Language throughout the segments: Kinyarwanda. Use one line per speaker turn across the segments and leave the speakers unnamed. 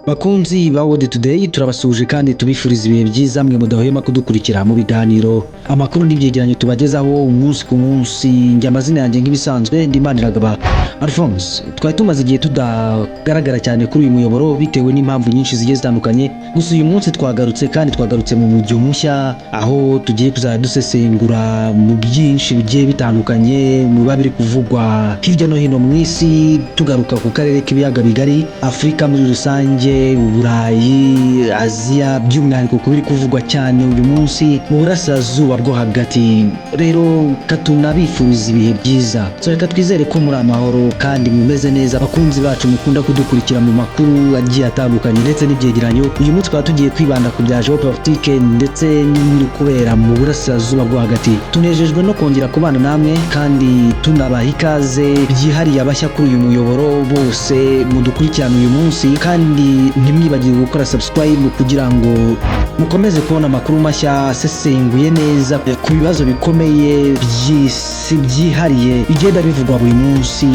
Bakunzi ba World Today turabasuje kandi tubifuriza ibihe byiza mwe mudahwema kudukurikira mu biganiro amakuru n'ibyegeranyo tubagezaho umunsi ku munsi. Njye amazina yanjye nk'ibisanzwe Ndimaniragaba Alphonse. Twari tumaze igihe tudagaragara cyane kuri uyu muyoboro bitewe n'impamvu nyinshi zigiye zitandukanye, gusa uyu munsi twagarutse kandi twagarutse mu mujyo mushya aho tugiye kuzajya dusesengura mu byinshi bigiye bitandukanye mu biba biri kuvugwa hirya no hino mu isi, tugaruka ku karere k'ibiyaga bigari, Afurika muri rusange, Uburayi, Aziya, by'umwihariko kubiri kuvugwa cyane uyu munsi mu burasirazuba bwo hagati. Rero katunabifuriza ibihe byiza, reka twizere ko muri amahoro kandi mumeze neza bakunzi bacu mukunda kudukurikira mu makuru agiye atandukanye ndetse n'ibyegeranyo. Uyu munsi twaba tugiye kwibanda ku bya geopolitike ndetse n'ibiri kubera mu burasirazuba bwo hagati. Tunejejwe no kongera kubana namwe kandi tunabaha ikaze byihariye abashya kuri uyu muyoboro bose mudukurikirana uyu munsi, kandi ntimwibagirwe gukora subscribe kugira ngo mukomeze kubona amakuru mashya asesenguye neza ku bibazo bikomeye by'isi byihariye bigenda bivugwa buri munsi,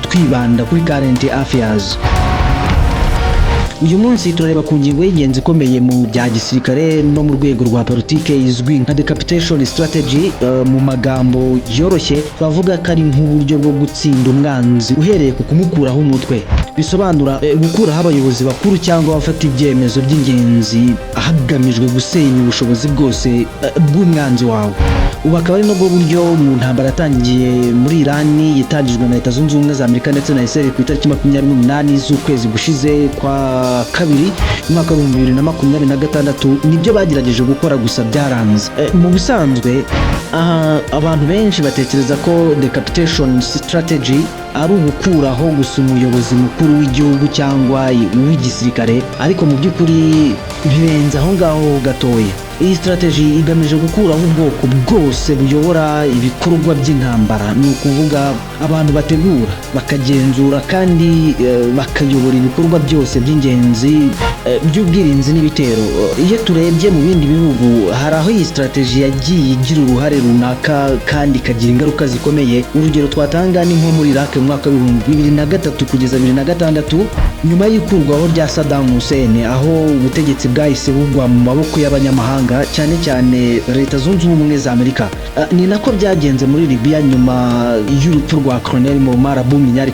twibanda kuri current affairs. Uyu munsi turareba ku ngingo y'ingenzi ikomeye mu bya gisirikare no mu rwego rwa politike izwi nka decapitation strategy. Mu magambo yoroshye twavuga ko ari nk'uburyo bwo gutsinda umwanzi uhereye ku kumukuraho umutwe. Bisobanura gukuraho abayobozi bakuru cyangwa abafata ibyemezo by'ingenzi hagamijwe gusenya ubushobozi bwose bw'umwanzi wawe. Ubu akaba ari nabwo buryo mu ntambara yatangiye muri Irani yatangijwe na Leta Zunze Ubumwe za Amerika ndetse na Israel ku itariki 28 z'ukwezi gushize kwa kabiri umwaka wa 2026 nibyo bagerageje gukora, gusa byaranze. Mu bisanzwe abantu benshi batekereza ko decapitation strategy ari ugukuraho gusa umuyobozi mukuru w'igihugu cyangwa w'igisirikare, ariko mu by'ukuri birenze aho ngaho gatoya. Iyi strategy igamije gukuraho ubwoko bwose buyobora ibikorwa by'intambara, ni ukuvuga abantu bategura, bakagenzura kandi bakayobora ibikorwa byose by'ingenzi by'ubwirinzi n'ibitero. Iyo turebye mu bindi bihugu hari aho iyi strategy yagiye igira uruhare runaka kandi ikagira ingaruka zikomeye. Urugero twatanga ni nko muri Iraq mu mwaka wa 2003 kugeza 2006 nyuma y'ikurwaho rya Saddam Hussein, aho ubutegetsi bwahise bugwa mu maboko y'abanyamahanga cyane cyane Leta Zunze Ubumwe za Amerika. Ni nako byagenze muri Libya nyuma y'urupfu rwa Colonel Muammar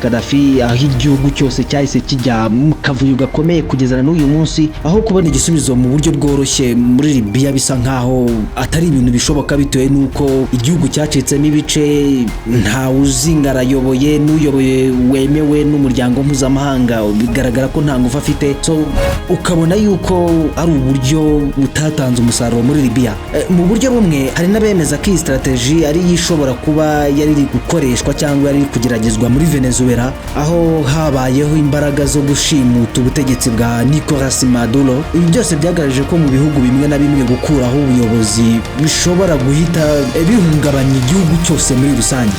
Gaddafi, aho igihugu cyose cyahise kijya mu kavuyo gakomeye kugeza n'uyu munsi, aho kubona igisubizo mu buryo bworoshye muri Libya bisa nkaho atari ibintu bishoboka bitewe n'uko igihugu cyacitsemo ibice, nta uzingarayoboye, n'uyoboye wemewe n'umuryango mpuzamahanga bigaragara ko nta ngufu afite, so ukabona yuko ari uburyo butatanze umusaruro muri Libya. Mu buryo bumwe hari n'abemeza ko iyi strategy ari ishobora kuba yari gukoreshwa cyangwa yari kugeragezwa muri Venezuela, aho habayeho imbaraga zo gushimuta ubutegetsi bwa Nicolas Maduro. Ibi byose byagaragaje ko mu bihugu bimwe na bimwe gukuraho ubuyobozi bishobora guhita bihungabanya igihugu cyose muri rusange.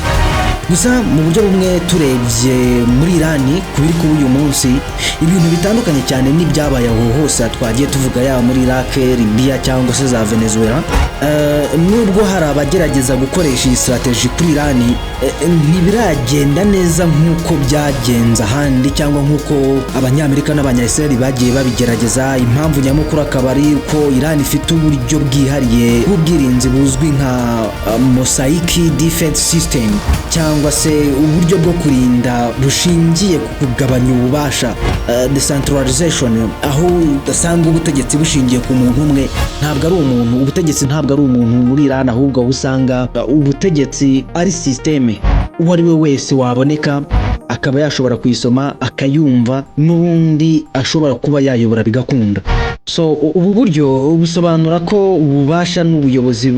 Gusa mu buryo bumwe turebye muri Irani kubiri kuba uyu munsi ibintu bitandukanye cyane n'ibyabaye aho hose twagiye tuvuga, yaba muri Iraq, Libya cyangwa se za Venezuela. Nubwo hari abagerageza gukoresha iyi strategy kuri Irani, ntibiragenda neza nk'uko byagenze ahandi cyangwa nk'uko abanyamerika n'abanyayisiraheli bagiye babigerageza. Impamvu nyamukuru akaba ari ko Irani ifite uburyo bwihariye bw'ubwirinzi buzwi nka mosaic defense system, cyangwa se uburyo bwo kurinda bushingiye ku kugabanya ububasha, decentralization, aho udasanga ubutegetsi bushingiye ku muntu umwe. Ntabwo ari umuntu, ubutegetsi ntabwo ari umuntu muri Iran, ahubwo usanga ubutegetsi ari systeme, uwo ari we wese waboneka akaba yashobora kuyisoma akayumva, n'undi ashobora kuba yayobora bigakunda. So ubu buryo busobanura ko ububasha n'ubuyobozi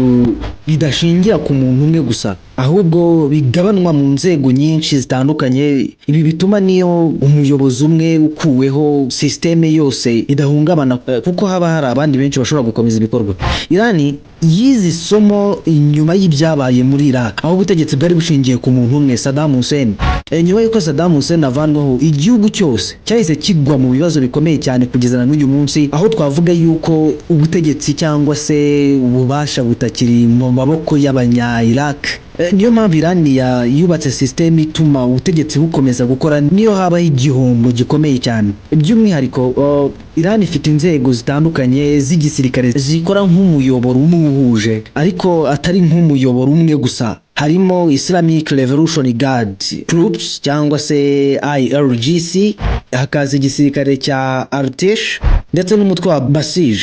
bidashingira ku muntu umwe gusa, ahubwo bigabanwa mu nzego nyinshi zitandukanye. Ibi bituma niyo umuyobozi umwe ukuweho systeme yose idahungabana, kuko haba hari abandi benshi bashobora gukomeza ibikorwa. Irani yize isomo inyuma y'ibyabaye muri Iraq, aho ubutegetsi bwari bushingiye ku muntu umwe, Saddam Hussein. Nyuma y'uko Saddam Hussein avanwaho, igihugu cyose cyahise kigwa mu bibazo bikomeye cyane kugeza n'uyu munsi, aho twavuga yuko ubutegetsi cyangwa se ububasha butakiri mu maboko y'abanya Iraq, niyo mpamvu Iran yubatse system ituma ubutegetsi bukomeza gukora niyo habaho igihombo gikomeye cyane. By'umwihariko Iran ifite inzego zitandukanye z'igisirikare zikora nk'umuyoboro umwe uhuje, ariko atari nk'umuyoboro umwe gusa. Harimo Islamic Revolution Guard Troops cyangwa se IRGC, hakaza igisirikare cya Artesh ndetse n'umutwe wa Basij.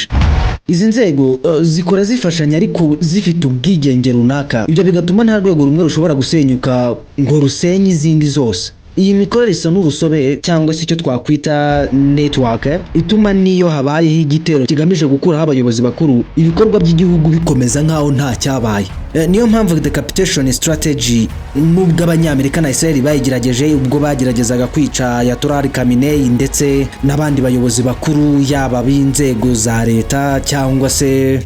Izi nzego zikora zifashanya ariko zifite ubwigenge runaka, ibyo bigatuma nta rwego rumwe rushobora gusenyuka ngo rusenye izindi zose. Iyi mikorere isa n'urusobe cyangwa se icyo twakwita network, ituma niyo habayeho igitero kigamije gukuraho abayobozi bakuru, ibikorwa by'igihugu bikomeza nkaho nta cyabaye. Niyo mpamvu decapitation strategy nubwo Abanyamerika na Israel bayigerageje ubwo bageragezaga kwica Ayatollah Ali Khamenei ndetse n'abandi bayobozi bakuru yaba b'inzego za leta cyangwa se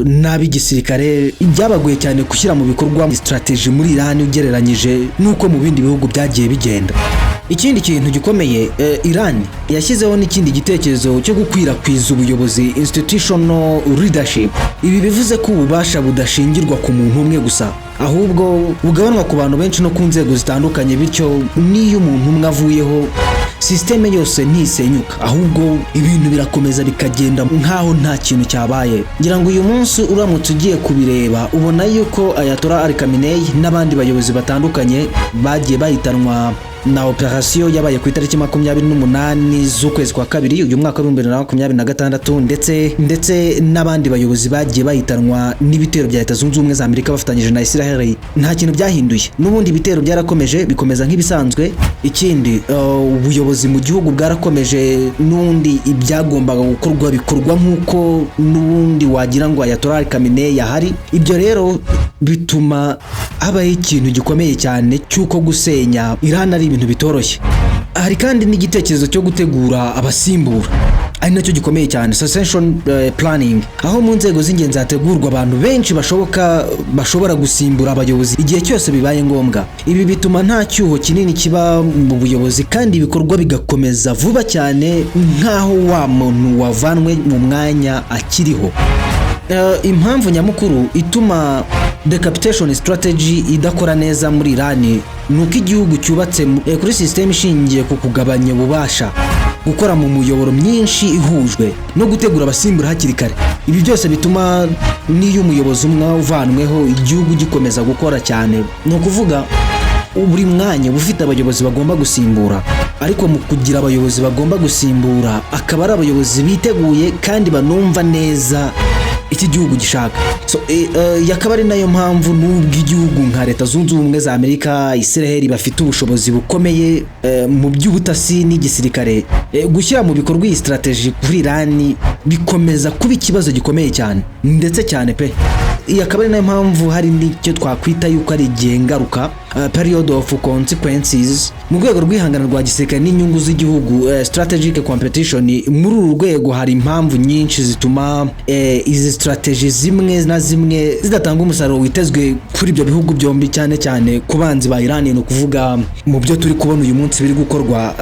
n'ab'igisirikare, byabagoye cyane gushyira mu bikorwa strategy muri Iran ugereranyije nuko mu bindi bihugu byagiye bigenda. Ikindi kintu gikomeye, Iran yashyizeho n'ikindi gitekerezo cyo gukwirakwiza ubuyobozi, institutional leadership. Ibi bivuze ko ububasha budashingirwa ku muntu umwe gusa, ahubwo bugabanwa ku bantu benshi no ku nzego zitandukanye, bityo niyo umuntu umwe avuyeho systeme yose ntisenyuka, ahubwo ibintu birakomeza bikagenda nkaho nta kintu cyabaye. Ngira ngo uyu munsi uramutse ugiye kubireba ubona yuko Ayatollah Ali Khamenei n'abandi bayobozi batandukanye bagiye bahitanwa na operation yabaye ku itariki 28 z'ukwezi kwa kabiri uyu mwaka wa 2026, ndetse n'abandi bayobozi bagiye bahitanwa n'ibitero bya Leta Zunze Ubumwe za Amerika bafatanyije na Israel. Nta kintu byahinduye, n'ubundi ibitero byarakomeje bikomeza nk'ibisanzwe. Ikindi ubuyobozi mu gihugu bwarakomeje, n'undi ibyagombaga gukorwa bikorwa nk'uko n'ubundi wagira ngo Ayatollah Ali Khamenei yahari. Ibyo rero bituma habaho ikintu gikomeye cyane cy'uko gusenya Iran ari ibintu bitoroshye. Hari kandi n'igitekerezo cyo gutegura abasimbura, ari nacyo gikomeye cyane, succession planning, aho mu nzego z'ingenzi hategurwa abantu benshi bashobora gusimbura abayobozi igihe cyose bibaye ngombwa. Ibi bituma nta cyuho kinini kiba mu buyobozi kandi ibikorwa bigakomeza vuba cyane nkaho wa muntu wavanwe mu mwanya akiriho. Impamvu nyamukuru ituma decapitation strategy idakora neza muri Iran nuko igihugu cyubatse kuri system ishingiye ku kugabanya ububasha, gukora mu muyoboro myinshi ihujwe no gutegura abasimbura hakiri kare. Ibi byose bituma niyo umuyobozi umwe uvanweho igihugu gikomeza gukora cyane. Ni ukuvuga buri mwanya bufite abayobozi bagomba gusimbura, ariko mu kugira abayobozi bagomba gusimbura akaba ari abayobozi biteguye kandi banumva neza iki gihugu gishaka. Yakaba ari nayo mpamvu nubwo igihugu nka Leta Zunze Ubumwe za Amerika, Israel bafite ubushobozi bukomeye mu by'ubutasi n'igisirikare, gushyira mu bikorwa iyi strategy kuri Iran bikomeza kuba ikibazo gikomeye cyane, ndetse cyane pe. Yakaba ari nayo mpamvu hari n'icyo twakwita yuko ari igihe ngaruka, period of consequences, mu rwego rw'ihangana rwa gisirikare n'inyungu z'igihugu, strategic competition. Muri uru rwego hari impamvu nyinshi zituma izi strategy zimwe na zimwe zidatanga umusaruro witezwe kuri ibyo bihugu byombi, cyane cyane ku banzi ba Iran. No kuvuga mu byo turi kubona uyu munsi biri gukorwa,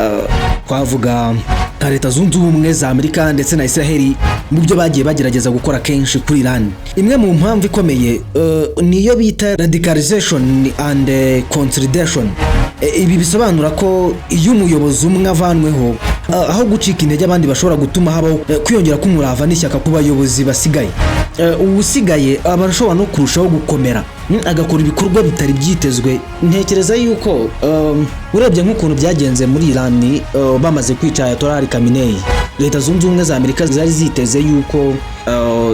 twavuga nka Leta Zunze Ubumwe za Amerika ndetse na Israel mu byo bagiye bagerageza gukora kenshi kuri Iran. Imwe mu mpamvu ikomeye niyo bita radicalization and consolidation. Ibi bisobanura ko iyo umuyobozi umwe avanweho, aho gucika intege abandi bashobora gutuma habaho kwiyongera k'umurava n'ishyaka ku bayobozi basigaye. Usigaye abashobora no kurushaho gukomera, agakora ibikorwa bitari byitezwe. Ntekereza yuko urebye nk'ukuntu byagenze muri Iran bamaze kwica Ayatollah Ali Khamenei, Leta Zunze Ubumwe za Amerika zari ziteze yuko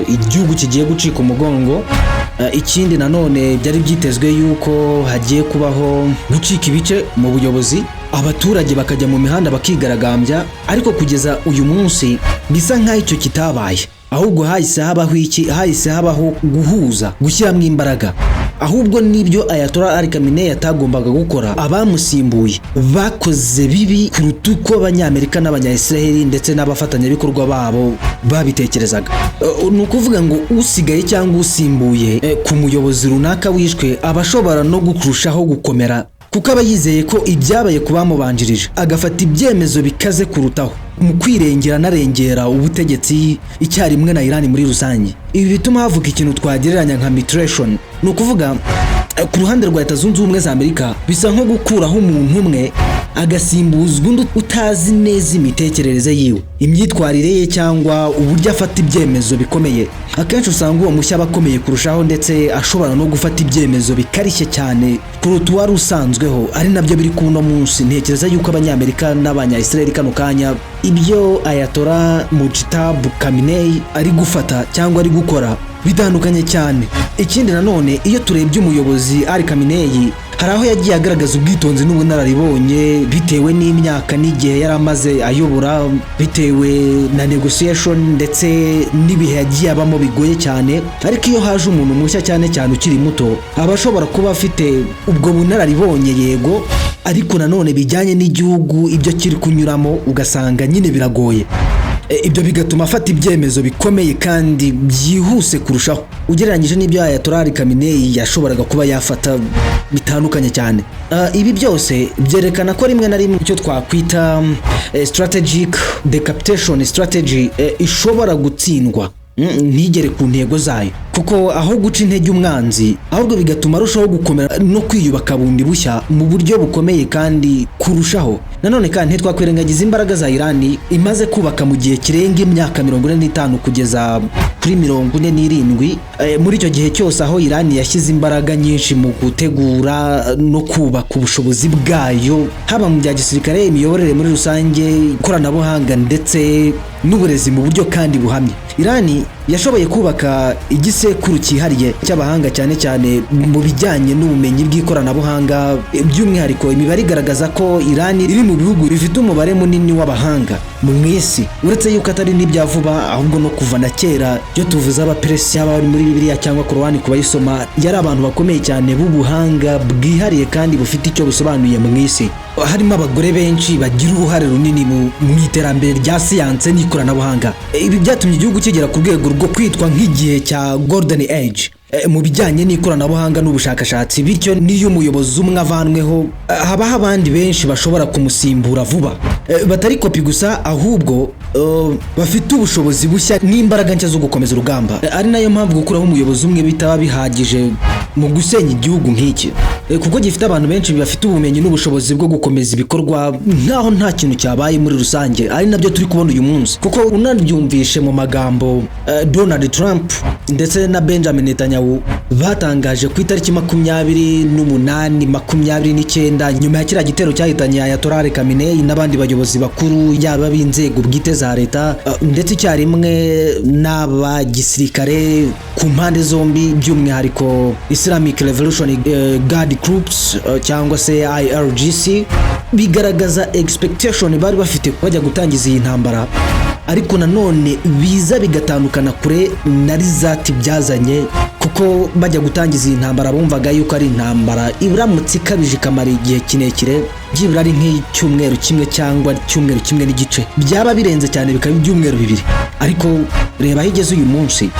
igihugu kigiye gucika umugongo. Ikindi nanone byari byitezwe yuko hagiye kubaho gucika ibice mu buyobozi, abaturage bakajya mu mihanda bakigaragambya, ariko kugeza uyu munsi bisa nk'aho icyo kitabaye. Ahubwo hahise habaho guhuza, gushyiramo imbaraga. Ahubwo nibyo Ayatollah Ali Khamenei atagombaga gukora, abamusimbuye bakoze bibi kuruta uko Abanyamerika n'Abanya-Israel ndetse n'abafatanyabikorwa babo babitekerezaga. Ni ukuvuga ngo usigaye cyangwa usimbuye ku muyobozi runaka wishwe abashobora no kurushaho gukomera, kuko aba yizeye ko ibyabaye kubamubanjirije, agafata ibyemezo bikaze kurutaho mu kwirengera narengera ubutegetsi icyarimwe na Iran muri rusange. Ibi bituma havuka ikintu twagereranya nka migration. Ni ukuvuga ku ruhande rwa Leta Zunze Ubumwe za Amerika bisa nko gukuraho umuntu umwe agasimbuzwa undi utazi neza imitekerereze yiwe, imyitwarire ye cyangwa uburyo afata ibyemezo bikomeye. Akenshi usanga uwo mushya bakomeye kurushaho ndetse ashobora no gufata ibyemezo bikarishye cyane kuruta uwari usanzweho. Ari nabyo biri kuno munsi. Ntekereza yuko Abanyamerika n'Abanya-Israel kano kanya ibyo Ayatollah Mujtaba Khamenei ari gufata cyangwa ari gukora bitandukanye cyane. Ikindi nanone iyo turebye umuyobozi Ali Khamenei hari aho yagiye agaragaza ubwitonzi n'ubunararibonye bitewe n'imyaka n'igihe yari amaze ayobora, bitewe na negotiation ndetse n'ibihe yagiye abamo bigoye cyane. Ariko iyo haje umuntu mushya cyane cyane ukiri muto aba ashobora kuba afite ubwo bunararibonye yego, ariko nanone bijyanye n'igihugu ibyo kiri kunyuramo ugasanga nyine biragoye. Ibyo bigatuma afata ibyemezo bikomeye kandi byihuse kurushaho ugereranyije n'ibyo Ayatollah Khamenei yashoboraga kuba yafata bitandukanye cyane. Ibi byose byerekana ko rimwe na rimwe icyo twakwita strategic decapitation strategy ishobora gutsindwa ntigere ku ntego zayo, kuko aho guca intege umwanzi ahubwo bigatuma arushaho gukomera no kwiyubaka bundi bushya mu buryo bukomeye kandi kurushaho. Nanone kandi ntitwakwirengagiza imbaraga za Irani imaze kubaka mu gihe kirenga imyaka 45 kugeza kuri 47. Muri icyo gihe cyose aho Irani yashyize imbaraga nyinshi mu gutegura no kubaka ubushobozi bwayo, haba mu bya gisirikare, imiyoborere muri rusange, ikoranabuhanga ndetse n'uburezi mu buryo kandi buhamye. Irani yashoboye kubaka igisekuru cyihariye cy'abahanga cyane cyane mu bijyanye n'ubumenyi bw'ikoranabuhanga. By'umwihariko imibare igaragaza ko Irani iri mu bihugu bifite umubare munini w'abahanga mu isi, uretse yuko atari n'ibya vuba ahubwo no kuva na kera. Byo tuvuze Abaperesiya bari muri Bibiliya cyangwa Korani kubayisoma yari abantu bakomeye cyane b'ubuhanga bwihariye kandi bufite icyo busobanuye mu isi. Harimo abagore benshi bagira uruhare runini mu iterambere rya siyanse n'ikoranabuhanga. Ibi byatumye igihugu kigera ku rwego rwo kwitwa nk'igihe cya Golden Age mu bijyanye n'ikoranabuhanga n'ubushakashatsi. Bityo niyo umuyobozi umwe avanweho habaho abandi benshi bashobora kumusimbura vuba, batari kopi gusa ahubwo bafite ubushobozi bushya n'imbaraga nshya zo gukomeza urugamba. Ari nayo mpamvu gukuraho umuyobozi umwe bitaba bihagije mu gusenya igihugu nk'iki, kuko gifite abantu benshi bafite ubumenyi n'ubushobozi bwo gukomeza ibikorwa nkaho nta kintu cyabaye muri rusange. Ari nabyo turi kubona uyu munsi, kuko unabyumvishe mu magambo Donald Trump ndetse na Benjamin Netanyahu batangaje ku itariki 28-29 nyuma ya kiriya gitero cyahitanye Ayatollah Khamenei n'abandi bayobozi bakuru yaba b'inzego bwite za leta ndetse icyarimwe n'abagisirikare ku mpande zombi, by'umwihariko Islamic Revolution Guard Corps cyangwa se IRGC. Bigaragaza expectation bari bafite bajya gutangiza iyi ntambara, ariko nanone biza bigatandukana kure na result byazanye, kuko bajya gutangiza iyi ntambara bumvaga yuko ari intambara iramutse ikabije kamara igihe kirekire, byibura ari nk'icyumweru kimwe cyangwa icyumweru kimwe n'igice, byaba birenze cyane bikaba ibyumweru 2. Ariko reba higeze uyu munsi,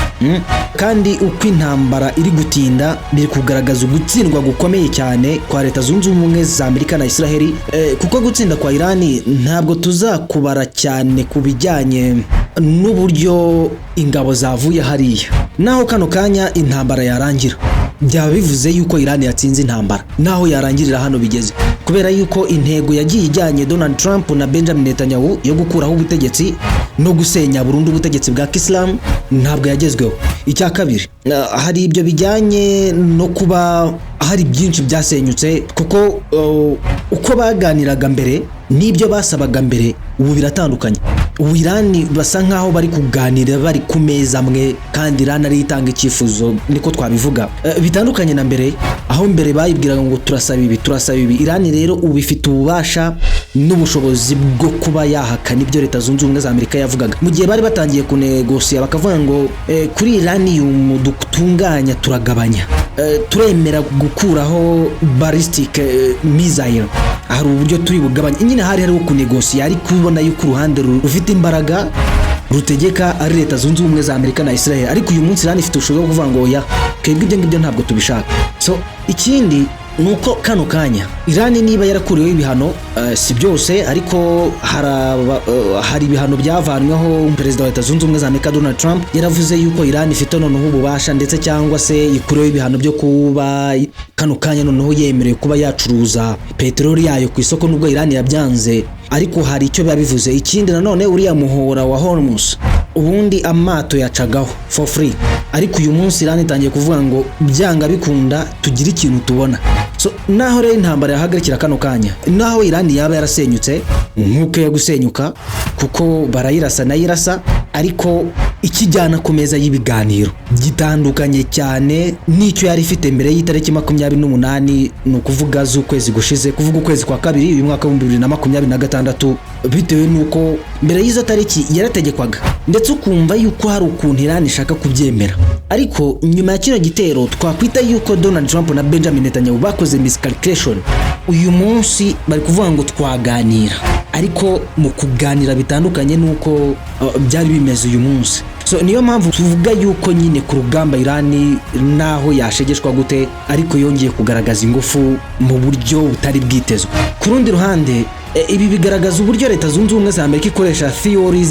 kandi uko intambara iri gutinda biri kugaragaza ugutsindwa gukomeye cyane kwa Leta Zunze Ubumwe za Amerika na Israel, kuko gutsinda kwa Irani ntabwo tuzakubara cyane ku bijyanye n'uburyo ingabo zavuye hariya, naho kano kanya intambara yarangira byaba bivuze yuko Irani yatsinze intambara, naho yarangirira hano bigeze, kubera yuko intego yagiye ijyanye Donald Trump na Benjamin Netanyahu yo gukuraho ubutegetsi no gusenya burundu ubutegetsi bwa Islam ntabwo yagezweho. Icya kabiri, hari ibyo bijyanye no kuba hari byinshi byasenyutse, kuko uko baganiraga mbere n'ibyo basabaga mbere ubu biratandukanye. Ubu Irani basa nkaho bari kuganira bari ku meza amwe, kandi Irani ari itanga icyifuzo, niko twabivuga, bitandukanye na mbere aho mbere bayibwiraga ngo turasaba ibi. Irani rero ubu ifite ububasha n'ubushobozi bwo kuba yahakana ibyo Leta Zunze Ubumwe za Amerika yavugaga mu gihe bari batangiye kunegosiya, bakavuga ngo kuri Iranium dutunganya turagabanya, turemera gukuraho ballistic missile, hari uburyo turi bugabanya. Nyine hari kunegosiya, ari kubona yuko uruhande rufite imbaraga rutegeka ari Leta Zunze Ubumwe za Amerika na Israel, ariko uyu munsi Irani ifite ubushobozi bwo kuvuga ngo oya, twebwe ibyo ngibyo ntabwo tubishaka. So ikindi nuko kano kanya Iran niba yarakuriweho ibihano si byose ariko hari ibihano byavanweho perezida wa Leta Zunze Ubumwe za Amerika Donald Trump yaravuze yuko Iran ifite noneho ububasha ndetse cyangwa se ikuriweho ibihano byo kuba kano kanya noneho yemerewe kuba yacuruza peteroli yayo ku isoko nubwo Iran yabyanze, ariko hari icyo bivuze. Ikindi nanone uriya muhora wa Hormuz ubundi amato yacagaho for free, ariko uyu munsi Iran itangiye kuvuga ngo byanga bikunda tugira ikintu tubona. So naho rero intambara yahagarikira kano kanya, naho Iran yaba yarasenyutse nkuko yagusenyuka kuko barayirasa nayirasa, ariko ikijyana ku meza y'ibiganiro gitandukanye cyane n'icyo yari ifite mbere y'itariki 28 no kuvuga z'ukwezi gushize, kuvuga ukwezi kwa kabiri uyu mwaka wa 2026, bitewe nuko mbere y'izo tariki yarategekwaga ndetse ukumva yuko hari ukuntu Iran ishaka kubyemera. Ariko nyuma ya kino gitero twakwita yuko Donald Trump na Benjamin Netanyahu bakoze miscalculation. Uyu munsi bari kuvuga ngo twaganira, ariko mu kuganira bitandukanye nuko byari bimeze uyu munsi. So niyo mpamvu tuvuga yuko nyine ku rugamba Iran naho yashegeshwa gute, ariko yongeye kugaragaza ingufu mu buryo butari bwitezwe. Ku rundi ruhande ibi bigaragaza uburyo Leta Zunze Ubumwe za Amerika ikoresha theories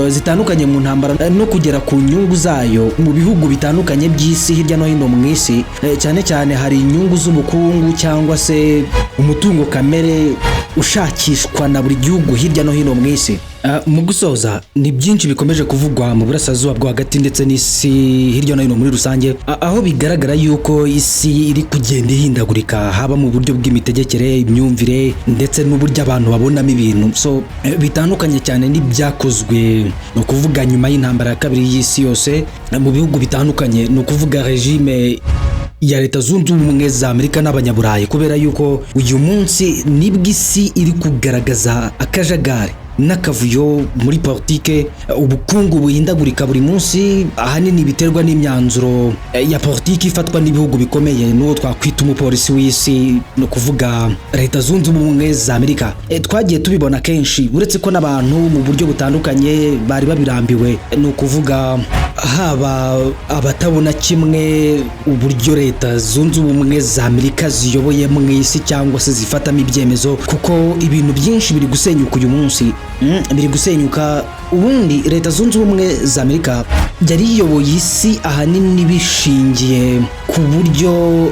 zitandukanye mu ntambara no kugera ku nyungu zayo mu bihugu bitandukanye by'isi hirya no hino mu isi. Cyane cyane hari inyungu z'ubukungu cyangwa se umutungo kamere ushakishwa na buri gihugu hirya no hino mu isi. Mu gusoza ni byinshi bikomeje kuvugwa mu burasirazuba bwo hagati ndetse n'isi hirya no hino muri rusange, aho bigaragara yuko isi iri kugenda ihindagurika, haba mu buryo bw'imitegekere, imyumvire ndetse n'uburyo abantu babonamo ibintu. So bitandukanye cyane n'ibyakozwe no kuvuga nyuma y'intambara ya kabiri y'isi yose mu bihugu bitandukanye, no kuvuga regime ya Leta Zunze Ubumwe za Amerika n'abanyaburayi, kubera yuko uyu munsi nibwo isi iri kugaragaza akajagari n'akavuyo muri politike, ubukungu buhindagurika buri munsi, ahanini biterwa n'imyanzuro ya politiki ifatwa n'ibihugu bikomeye n'uwo twakwita umupolisi w'isi, no kuvuga Leta Zunze Ubumwe za Amerika. Twagiye tubibona kenshi, uretse ko n'abantu mu buryo butandukanye bari babirambiwe, no kuvuga haba abatabona kimwe uburyo Leta Zunze Ubumwe za Amerika ziyoboye mu isi cyangwa se zifatamo ibyemezo, kuko ibintu byinshi biri gusenyuka uyu munsi. Biri gusenyuka. Ubundi Leta Zunze Ubumwe za Amerika yari iyoboye isi ahanini bishingiye ku buryo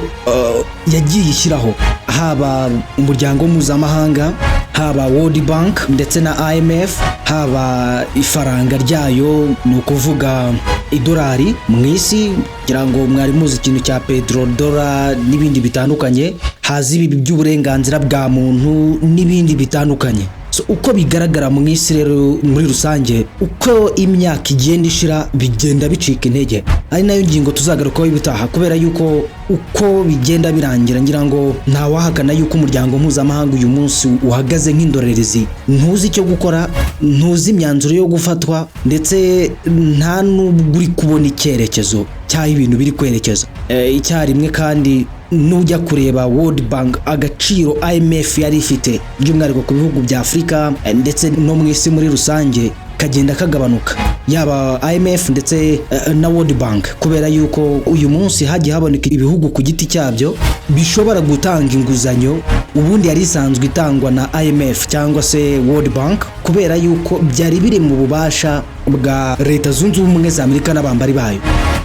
yagiye ishyiraho, haba umuryango mpuzamahanga, haba World Bank ndetse na IMF, haba ifaranga ryayo ni ukuvuga idolari mu isi, kugira ngo mwari muzi ikintu cya petrodollar n'ibindi bitandukanye, hazi ibi by'uburenganzira bwa muntu n'ibindi bitandukanye. So uko bigaragara mu isi rero muri rusange, uko imyaka igenda ishira bigenda bicika intege, ari nayo ngingo tuzagarukaho ibitaha, kubera yuko uko bigenda birangira ngira ngo nta wahakana yuko umuryango mpuzamahanga uyu munsi uhagaze nk'indorerezi, ntuzi icyo gukora, ntuzi imyanzuro yo gufatwa, ndetse nta n'ubwo uri kubona icyerekezo cy'aho ibintu biri kwerekeza. Icyarimwe kandi nujya kureba World Bank agaciro IMF yari ifite by'umwihariko ku bihugu bya Afrika ndetse no mu isi muri rusange kagenda kagabanuka, yaba IMF ndetse na World Bank, kubera yuko uyu munsi hagiye haboneka ibihugu ku giti cyabyo bishobora gutanga inguzanyo ubundi yari isanzwe itangwa na IMF cyangwa se World Bank, kubera yuko byari biri mu bubasha bwa Leta Zunze Ubumwe za Amerika n'abambari bayo.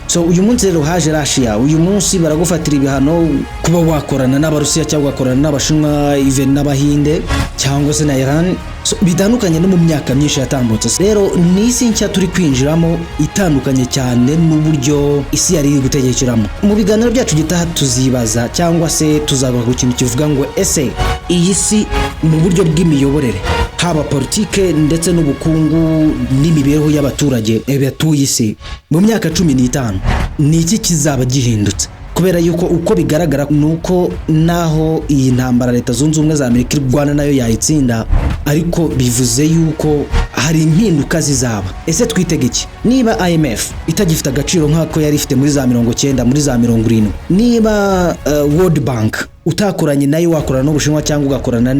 So uyu munsi rero haje Russia, uyu munsi baragufatira ibihano kuba wakorana n'Abarusiya cyangwa wakorana n'Abashinwa, even n'Abahinde cyangwa se na Iran. So bitandukanye no mu myaka myinshi yatambutse. Rero ni isi nshya turi kwinjiramo itandukanye cyane n'uburyo isi yari iri gutegekeramo. Mu biganiro byacu gitaha tuzibaza cyangwa se tuzagaruka ku kintu kivuga ngo ese iyi si mu buryo bw'imiyoborere, haba politike ndetse n'ubukungu n'imibereho y'abaturage batuye isi mu myaka 15 ni iki kizaba gihindutse? Kubera yuko uko bigaragara nuko naho iyi ntambara Leta Zunze Ubumwe za Amerika irwana nayo yayitsinda, ariko bivuze yuko hari impinduka zizaba. Ese twitege iki? Niba IMF itagifite agaciro nk'ako yari ifite muri za 90 muri za 70, niba World Bank utakoranye nayo wakorana n'Ubushinwa cyangwa ugakorana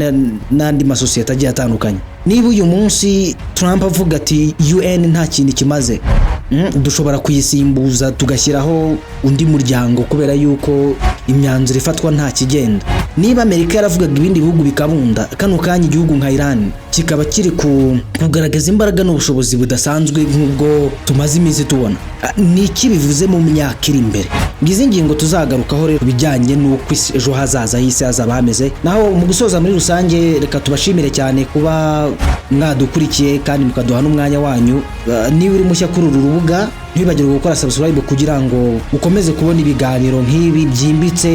n'andi masosiyete agiye atandukanye, niba uyu munsi Trump avuga ati UN nta kintu kimaze, dushobora kuyisimbuza tugashyiraho undi muryango, kubera yuko imyanzuro ifatwa nta kigenda. Niba Amerika yaravugaga ibindi bihugu bikabunda, kano kanya igihugu nka Iran kikaba kiri kugaragaza imbaraga n'ubushobozi budasanzwe nk'ubwo tumaze iminsi tubona. Ni iki bivuze mu myaka iri imbere? Ngize ingingo tuzagarukaho rero bijyanye n'uko ejo hazaza h'isi hazaba hameze. Naho mu gusoza muri rusange, reka tubashimire cyane kuba mwadukurikiye kandi mukaduha n'umwanya wanyu. Niba uri mushya kuri uru rubuga, ntibibagirwe gukora subscribe kugira ngo ukomeze kubona ibiganiro nk'ibi byimbitse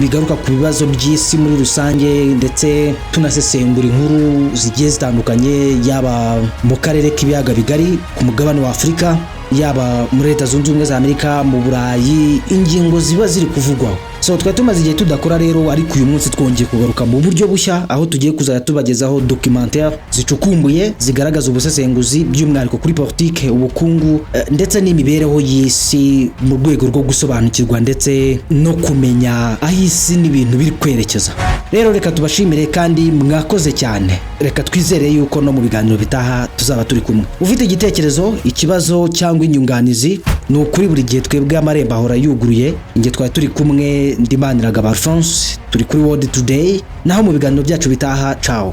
bigaruka ku bibazo by'isi muri rusange, ndetse tunasesengura inkuru zigiye zitandukanye, yaba mu karere k'ibiyaga bigari, ku mugabane wa Afurika, yaba muri Leta Zunze Ubumwe za Amerika, mu Burayi, ingingo ziba ziri kuvugwaho. So twari tumaze igihe tudakora rero, ariko uyu munsi twongeye kugaruka mu buryo bushya, aho tugiye kuzajya tubagezaho documentaire zicukumbuye zigaragaza ubusesenguzi by'umwihariko kuri politike, ubukungu ndetse n'imibereho y'isi mu rwego rwo gusobanukirwa ndetse no kumenya aho isi n'ibintu biri kwerekeza. Rero reka tubashimire kandi mwakoze cyane. Reka twizere yuko no mu biganiro bitaha tuzaba turi kumwe. Ufite igitekerezo, ikibazo cyangwa inyunganizi, ni ukuri buri gihe twebwe amarembo ahora yuguruye. Nge twari turi kumwe, Ndimaniragaba Alphonse, turi kuri World Today, naho mu biganiro byacu bitaha. Ciao.